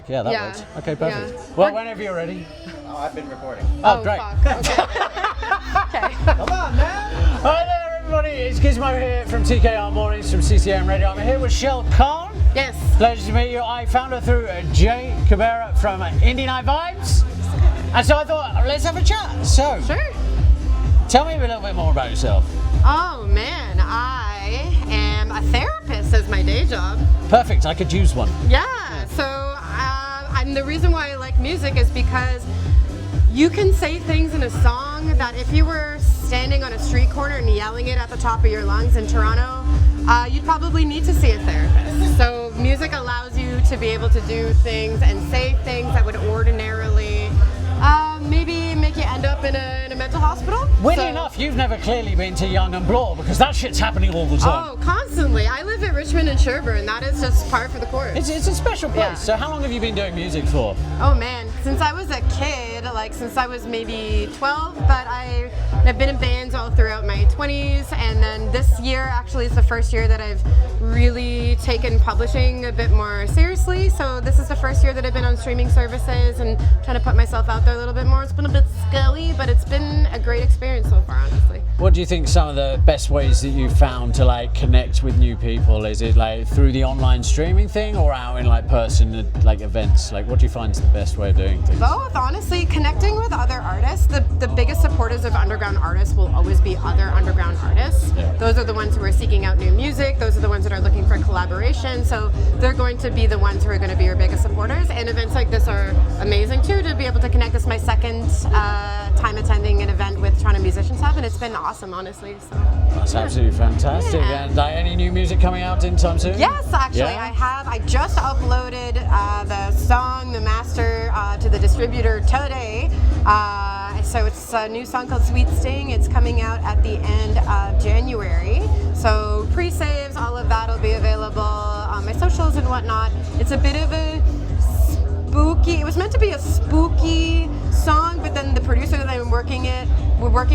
Yeah, that works. Okay, perfect. Yeah. Well, whenever you're ready. Oh, I've been recording. Oh, great. Fuck. Okay. Come on, man. Hi there, everybody. It's Gizmo here from TKR Mornings from CCM Radio. I'm here with Shel. Yes. Pleasure to meet you. I found her through Cabrera from Indie Night Vibes. And so I thought, let's have a chat. So, Sure. tell me a little bit more about yourself. Oh man, I am a therapist as my day job. Perfect. I could use one. Yeah. So, and the reason why I like music is because you can say things in a song that if you were standing on a street corner and yelling it at the top of your lungs in Toronto, you'd probably need to see a therapist. So music allows you to be able to do things and say things that would ordinarily maybe make you end up in a mental hospital. Weirdly enough, you've never clearly been to Young and Bloor because that shit's happening all the time. Oh, constantly. I live at Richmond and Sherbourne. That is just par for the course. It's a special place. Yeah. So how long have you been doing music for? Oh man, since I was a kid, like since I was maybe 12, but I've been in bands all throughout my 20s, and then this year actually is the first year that I've really taken publishing a bit more seriously. So this is the first year that I've been on streaming services and trying to put myself out there a little bit more. It's been a bit scary, but it's been a great experience so far, honestly. What do you think some of the best ways that you've found to like connect with new people? Is it like through the online streaming thing or out in like person at like events? Like what do you find is the best way of doing things? Both, honestly. Connecting with other artists. The biggest supporters of underground artists will always be other underground artists. Yeah. Those are the ones who are seeking out new music. Those are the ones that are looking for collaboration. So they're going to be the ones who are going to be your biggest supporters. And events like this are amazing too, to be able to connect. This is my second time attending an event with Toronto Musicians Hub, and it's been awesome, honestly. So That's absolutely fantastic. Yeah. And any new music coming out anytime soon? yes, actually, Yeah? I have. I just uploaded the song, the master, to the distributor today. So it's a new song called Sweet Sting. It's coming out at the end of January. So pre-saves, all of that will be available on my socials and whatnot. It's a bit of a spooky. It was meant to be a spooky song, but then the producer that I'm working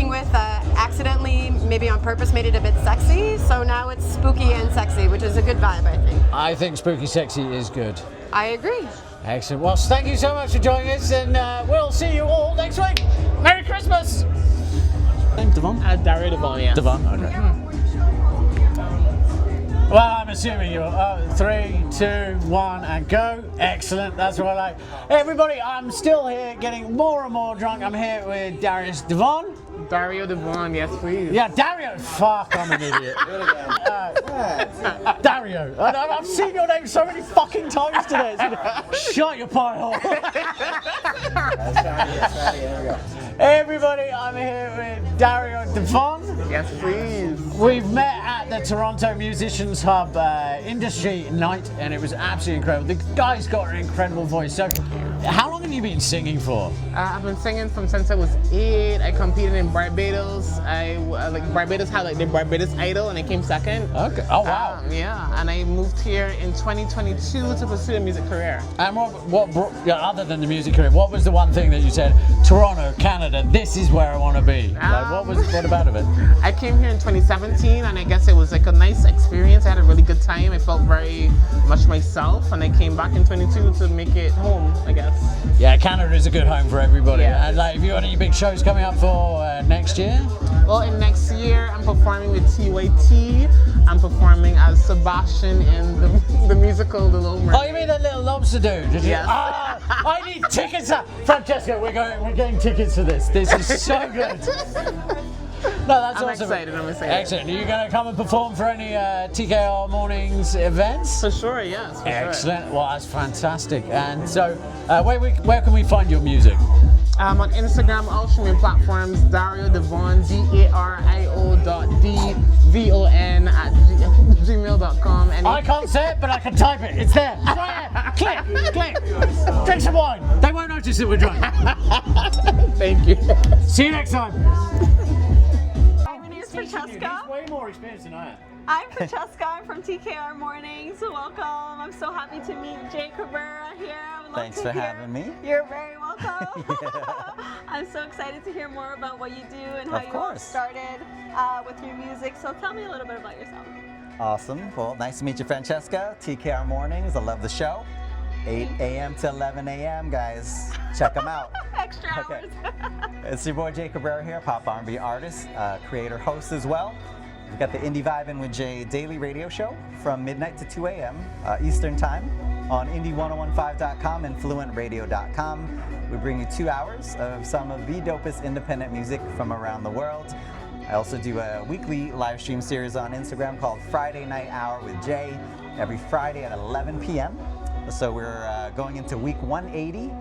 with accidentally, maybe on purpose, made it a bit sexy. So now it's spooky and sexy, which is a good vibe, I think. I think Spooky Sexy is good. I agree. Excellent. Well, thank you so much for joining us, and we'll see you all next week. Merry Christmas! Name Dvon? Dario Dvon, yeah. Dvon, okay. Well, I'm assuming you're 3, 2, 1, and go. Excellent. That's what I like. Hey, everybody, I'm still here getting more and more drunk. I'm here with Dvon. Dario Dvon, yes please. Yeah, Dario. Fuck, I'm an idiot. Dario. I've seen your name so many fucking times today. Shut your pie hole. That's right, there we go. Everybody, I'm here with Dario Dvon. Yes please. We've met at the Toronto Musicians Hub Industry Night, and it was absolutely incredible. The guy's got an incredible voice. So, how long have you been singing for? I've been singing since I was 8. I competed in Barbados. Barbados had like the Barbados Idol, and I came second. Okay. Oh wow. Yeah, and I moved here in 2022 to pursue a music career. And what brought, other than the music career, what was the one thing that you said, Toronto, Canada, this is where I want to be? Like, what about it? I came here in 2017, and I guess it was like a nice experience. I had a really good time. I felt very much myself, and I came back in 22 to make it home, I guess. Yeah, Canada is a good home for everybody. Yeah. And like, have you got any big shows coming up for next year? Well, in next year, I'm performing with TYT. I'm performing as Sebastian in the musical The Little Mermaid. Oh, you mean that little lobster dude? Did you? Yes. I need tickets. Francesca, we're getting tickets for this. This is so good. No, that's I'm awesome. I'm excited. Excellent. Are you going to come and perform for any TKR Mornings events? For sure, yes. For Excellent. Well, that's fantastic. And so, where can we find your music? On Instagram, all streaming platforms, Dario Dvon, DARIO.DVON at gmail.com. I can't say it, but I can type it. It's there. Right here. Click. Drink some wine. They won't notice that we're drunk. Thank you. See you next time. My name is Francesca. He's way more experienced than I am. I'm Francesca. I'm from TKR Mornings. Welcome. I'm so happy to meet Jay Cabrera here. I would love Thanks to for hear- having me. You're very welcome. I'm so excited to hear more about what you do and how Of you course. all started with your music. So tell me a little bit about yourself. Awesome. Well, nice to meet you, Francesca. TKR Mornings. I love the show. 8 a.m. to 11 a.m. guys. Check them out. Extra Okay. hours. It's your boy Jay Cabrera here, pop R&B artist, creator, host as well. We've got the Indie Vibin' with Jay daily radio show from midnight to 2 a.m. Eastern Time on indie1015.com and fluentradio.com. We bring you 2 hours of some of the dopest independent music from around the world. I also do a weekly live stream series on Instagram called Friday Night Hour with Jay every Friday at 11 p.m. So we're going into week 180,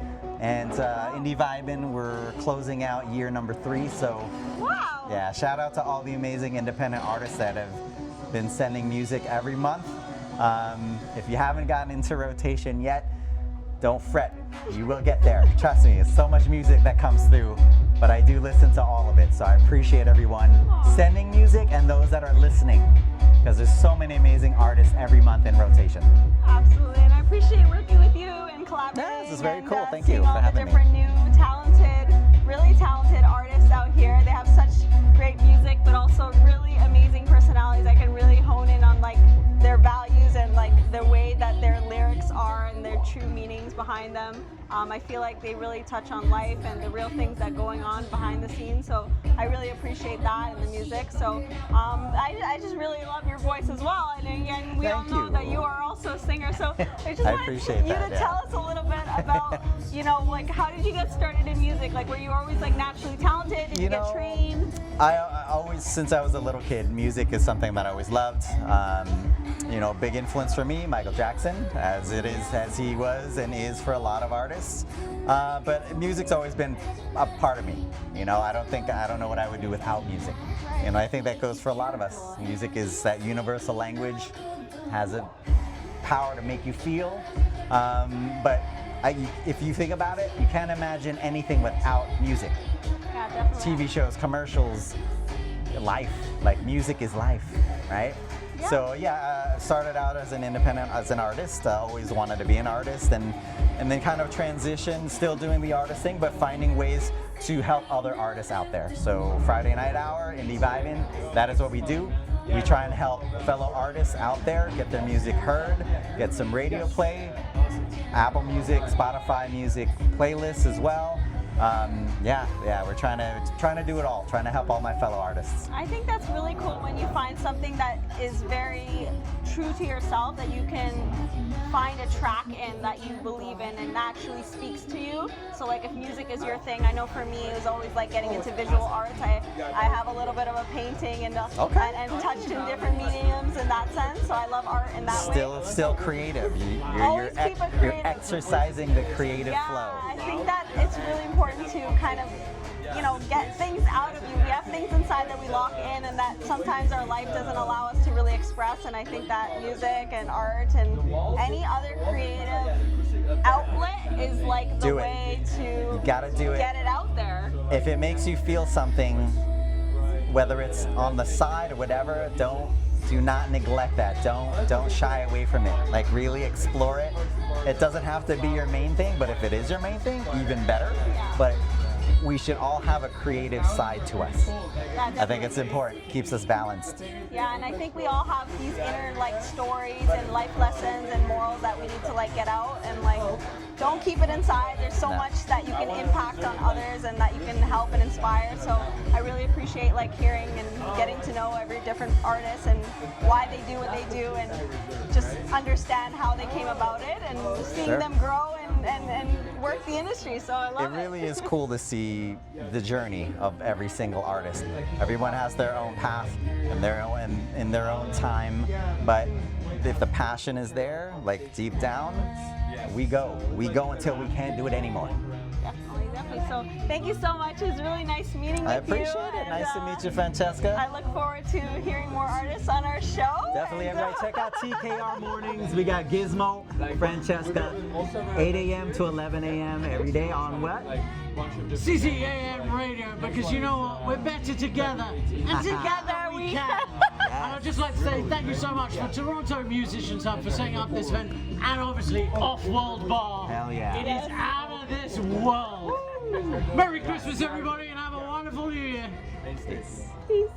and Indie Vibin', we're closing out year number 3. So Wow. yeah, shout out to all the amazing independent artists that have been sending music every month. If you haven't gotten into rotation yet, don't fret, you will get there. Trust me, it's so much music that comes through, but I do listen to all of it, so I appreciate everyone sending music and those that are listening, because there's so many amazing artists every month in rotation. Absolutely, and I appreciate working with you and collaborating. Yeah, this is very and, cool. Thank seeing you for all the having me. different new, talented, really talented artists out here. They have such great music, but also really amazing personalities. I can really hone in on like their values and like the way that their lyrics are and their true meanings behind them. I feel like they really touch on life and the real things that are going on behind the scenes. So I really appreciate that in the music. So I just really love your voice as well. And we all Thank know you. that you are also a singer. So I just I wanted appreciate you that, to yeah. tell us a little bit about, like how did you get started in music? Like were you always like naturally talented? Did you get trained? I always, since I was a little kid, music is something that I always loved. Big influence for me, Michael Jackson, as he was and is for a lot of artists. But music's always been a part of me. I don't know what I would do without music. I think that goes for a lot of us. Music is that universal language, has a power to make you feel. But if you think about it, you can't imagine anything without music. Yeah, definitely. TV shows, commercials, life. Like music is life, right? Yeah. So yeah, started out as an artist. Always wanted to be an artist, and then kind of transitioned, still doing the artist thing, but finding ways to help other artists out there. So Friday Night Hour, Indie Vibin', that is what we do. We try and help fellow artists out there get their music heard, get some radio play, Apple Music, Spotify Music playlists as well. We're trying to do it all, trying to help all my fellow artists. I think that's really cool when you find something that is very true to yourself, that you can find a track in that you believe in and naturally speaks to you. So like if music is your thing, I know for me it was always like getting into visual arts. I have a little bit of a painting and touched in different mediums in that sense. So I love art in that way. Still creative. Always keep it creative. You're exercising the creative flow. I think that it's really important to kind of, get things out of you. We have things inside that we lock in and that sometimes our life doesn't allow us to really express. And I think that music and art and any other creative outlet is like the way to gotta do it. Get it out there. If it makes you feel something, whether it's on the side or whatever, do not neglect that. Don't shy away from it. Like really explore it. It doesn't have to be your main thing, but if it is your main thing, even better. But we should all have a creative side to us. I think it's important. Keeps us balanced. Yeah, and I think we all have these inner stories and life lessons and morals that we need to get out and don't keep it inside. There's so much that you can impact on others and that you can help and inspire. So I really appreciate hearing and getting to know every different artist and why they do what they do and just understand how they came about it and seeing them grow and work the industry. So I love it. It really is cool to see the journey of every single artist. Everyone has their own path and in their own time, but if the passion is there, deep down, we go until we can't do it anymore. Definitely. So thank you so much. It was really nice meeting with you. I appreciate it. Nice to meet you, Francesca. I look forward to hearing more artists on our show. Definitely, everybody check out TKR Mornings. We got Gizmo, Francesca, 8 a.m. to 11 a.m. every day on what? CCAM Radio, because you know what? We're better together. And together we can. And I'd just like to say thank you so much for Toronto Musicians Hub for setting up this event, and obviously Off-World Bar. Hell yeah. It is out of this world. Merry Christmas, everybody, and have a wonderful New Year. Peace. Peace.